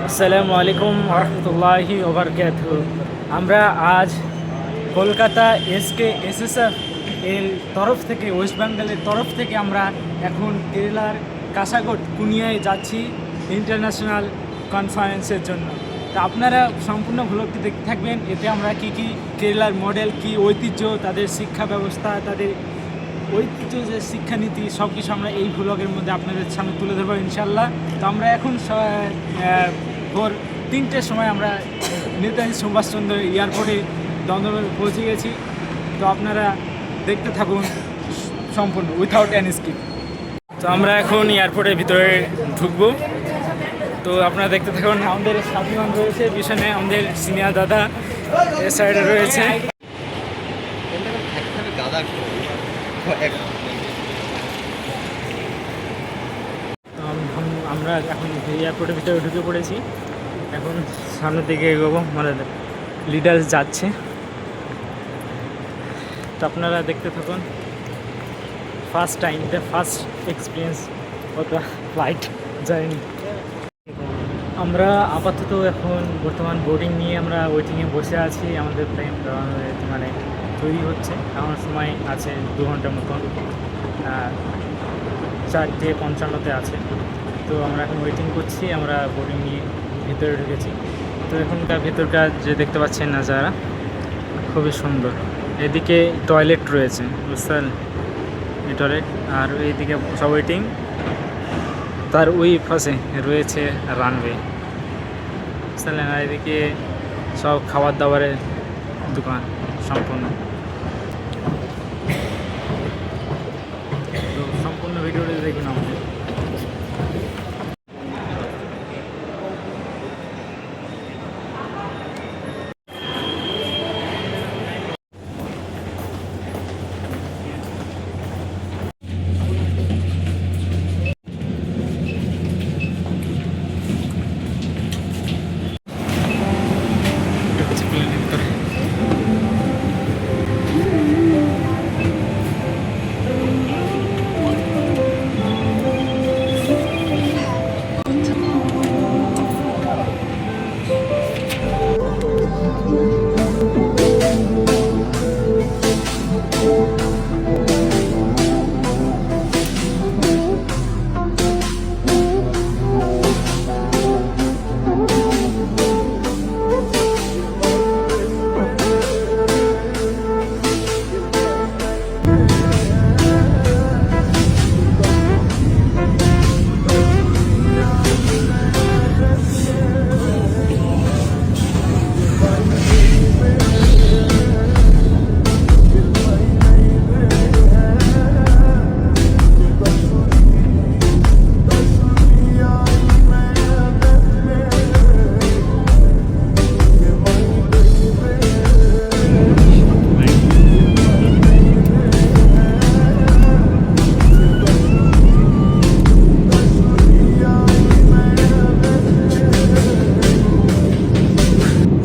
আসসালামু আলাইকুম রহমতুল্লাহি ওবরকাতুহু। আমরা আজ কলকাতা এসএসএফ এর তরফ থেকে, ওয়েস্ট বেঙ্গলের তরফ থেকে আমরা এখন কেরালার কাসাগোড কুনিয়ায় যাচ্ছি ইন্টারন্যাশনাল কনফারেন্সের জন্য। তা আপনারা সম্পূর্ণ ভ্লগটি দেখতে থাকবেন। এতে আমরা কি কেরালার মডেল, কি ঐতিহ্য, তাদের শিক্ষা ব্যবস্থা, তাদের ঐতিহ্য যে শিক্ষানীতি, সব কিছু আমরা এই ভ্লগের মধ্যে আপনাদের সামনে তুলে ধরবো ইনশাল্লাহ। তো আমরা এখন ভোর 3টের সময় আমরা নেতাজি সুভাষচন্দ্র এয়ারপোর্টে দমদমে পৌঁছে গেছি। তো আপনারা দেখতে থাকুন সম্পূর্ণ উইথাউট অ্যানি স্কিপ। তো আমরা এখন এয়ারপোর্টের ভিতরে ঢুকবো। তো আপনারা দেখতে থাকুন। আমাদের সাথীগণ রয়েছে পিছনে, আমাদের সিনিয়র দাদা এর সাইডে রয়েছে। আমরা এখন এয়ারপোর্টের ভিতরে ঢুকে পড়েছি। এখন সামনের দিকে এগোবো, মানে লিডার যাচ্ছে। তো আপনারা দেখতে থাকুন। First time, first experience of the flight journey. আমরা আপাতত এখন বর্তমান বোর্ডিং নিয়ে আমরা ওয়েটিংয়ে বসে আছি। আমাদের প্লেন মানে তৈরি হচ্ছে, আমার সময় আছে 2 ঘন্টার মতন, 4:55-তে আছে। তো আমরা এখন ওয়েটিং করছি। আমরা বোর্ডিং নিয়ে ভিতরে ঢুকেছি। তো এখনকার ভেতরকার যে দেখতে পাচ্ছেন নাজারা খুবই সুন্দর। এদিকে টয়লেট রয়েছে, বুঝছেন, এই টয়লেট। আর এইদিকে সব ওয়েটিং। তার ওই পাশে রয়েছে রানওয়ে, বুঝলেন। আর এদিকে সব খাবার দাবারের দোকান সম্পূর্ণ। তো সম্পূর্ণ ভিডিওটি দেখুন আমাদের।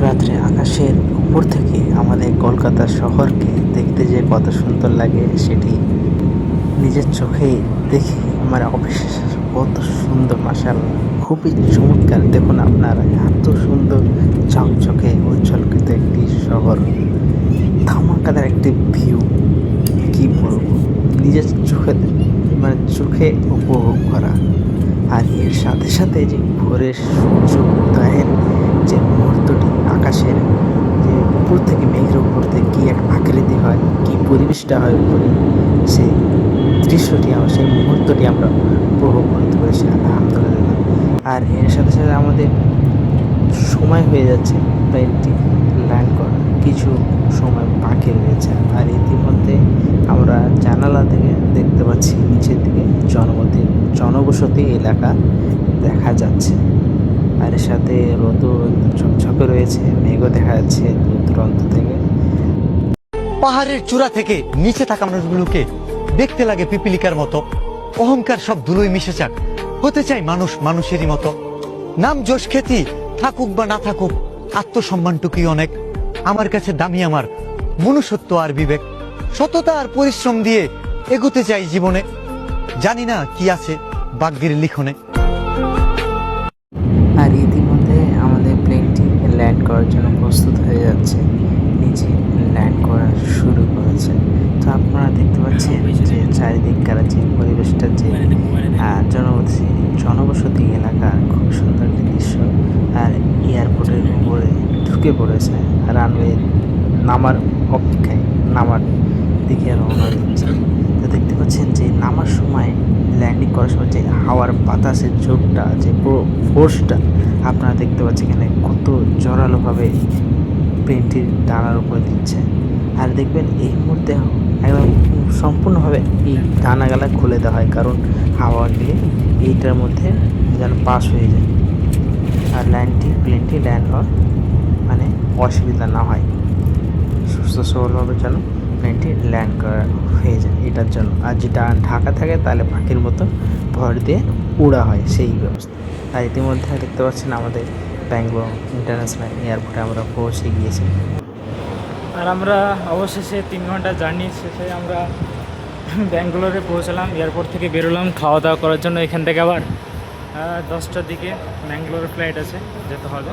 রাত্রে আকাশের উপর থেকে আমাদের কলকাতা শহরকে দেখতে যে কত সুন্দর লাগে, সেটি নিজের চোখে দেখে আমার অবিশ্বাস। কত সুন্দর, মাশাআল্লাহ, খুবই চমৎকার। দেখুন আপনারা, এত সুন্দর চকচকে উজ্জ্বলকৃত একটি শহর, ধামাকাদার একটি ভিউ, কি বলবো, নিজের চোখে মানে চোখে উপভোগ করা। আর এর সাথে সাথে যে ভোরের সূর্য উদয়ের যে মুহূর্তটি, আকাশের যে উপর থেকে, মেঘের উপর থেকে কী এক আকৃতি হয়, কী পরিবেশটা হয় উপরে, সেই দৃশ্যটি, সেই মুহূর্তটি আমরা উপভোগ করতে পেরেছি, আলহামদুলিল্লাহ। আর এর সাথে সাথে আমাদের সময় হয়ে যাচ্ছে প্লেনটি ল্যান্ড করা, কিছু সময় বাকি রয়েছে। আর ইতিমধ্যে আমরা জানালা থেকে দেখতে পাচ্ছি নিচের দিকে জনবসতি এলাকা দেখা যাচ্ছে। আর এর সাথে রোদও ঝকঝকে রয়েছে, মেঘও দেখা যাচ্ছে দূর দূরান্ত থেকে। পাহাড়ের চূড়া থেকে নিচে থাকা মানুষগুলোকে দেখতে লাগে পিপিলিকার মতো। অহংকার সব ধুলোয় মিশে যাক, হতে চাই মানুষ মানুষেরই মতো। নাম যশ খ্যাতি থাকুক বা না থাকুক, আত্মসম্মানটুকুই অনেক। আমার কাছে দামি আমার মনুষ্যত্ব আর বিবেক, সততা আর পরিশ্রম দিয়ে এগোতে চাই জীবনে। জানি না কি আছে ভাগ্যের লিখনে। আর ইতিমধ্যে করার জন্য প্রস্তুত হয়ে যাচ্ছে, নিচে ল্যান্ড করা শুরু করেছে। তো আপনারা দেখতে পাচ্ছেন যে চারিদিককার যে পরিবেশটা, যে জনবসতি এলাকা, খুব সুন্দর একটি দৃশ্য। আর এয়ারপোর্টের উপরে ঢুকে পড়েছে, রানওয়ে নামার অপেক্ষায়, নামার দিকে রওনা দিচ্ছে। তো দেখতে পাচ্ছেন যে নামার সময়, ল্যান্ডিং করার সময় যে হাওয়ার বাতাসের ঝোঁকটা, যে ফোর্সটা আপনারা দেখতে পাচ্ছেন এখানে কত জোরালোভাবে প্লেনটির ডানার উপরে দিচ্ছে। আর দেখবেন এই মুহূর্তে একদম সম্পূর্ণভাবে এই ডানাগুলা খুলে দেওয়া হয়, কারণ হাওয়া গেলে এইটার মধ্যে যেন পাস হয়ে যায় আর প্লেনটি ল্যান্ড হওয়ার মানে অসুবিধা না হয়, সুস্থ সবলভাবে যেন প্লেনটি ল্যান্ড করা হয়ে যায় এটার জন্য। আর যেটা ঢাকা থাকে তাহলে পাখির মতো ভর দিয়ে উড়া হয়, সেই ব্যবস্থা। আর ইতিমধ্যে দেখতে পাচ্ছেন আমাদের ব্যাঙ্গালোর ইন্টারন্যাশনাল এয়ারপোর্টে আমরা পৌঁছে গিয়েছি। আর আমরা অবশেষে 3 ঘন্টা জার্নি শেষে আমরা ব্যাঙ্গালোরে পৌঁছালাম। এয়ারপোর্ট থেকে বেরোলাম খাওয়া দাওয়া করার জন্য। এখান থেকে আবার 10টার দিকে ব্যাঙ্গালোরের ফ্লাইট আছে, যেতে হবে।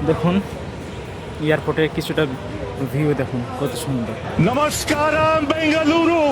দেখুন এয়ারপোর্টের কিছুটা ভিউ দেখুন কত সুন্দর। Namaskaram, Bengaluru!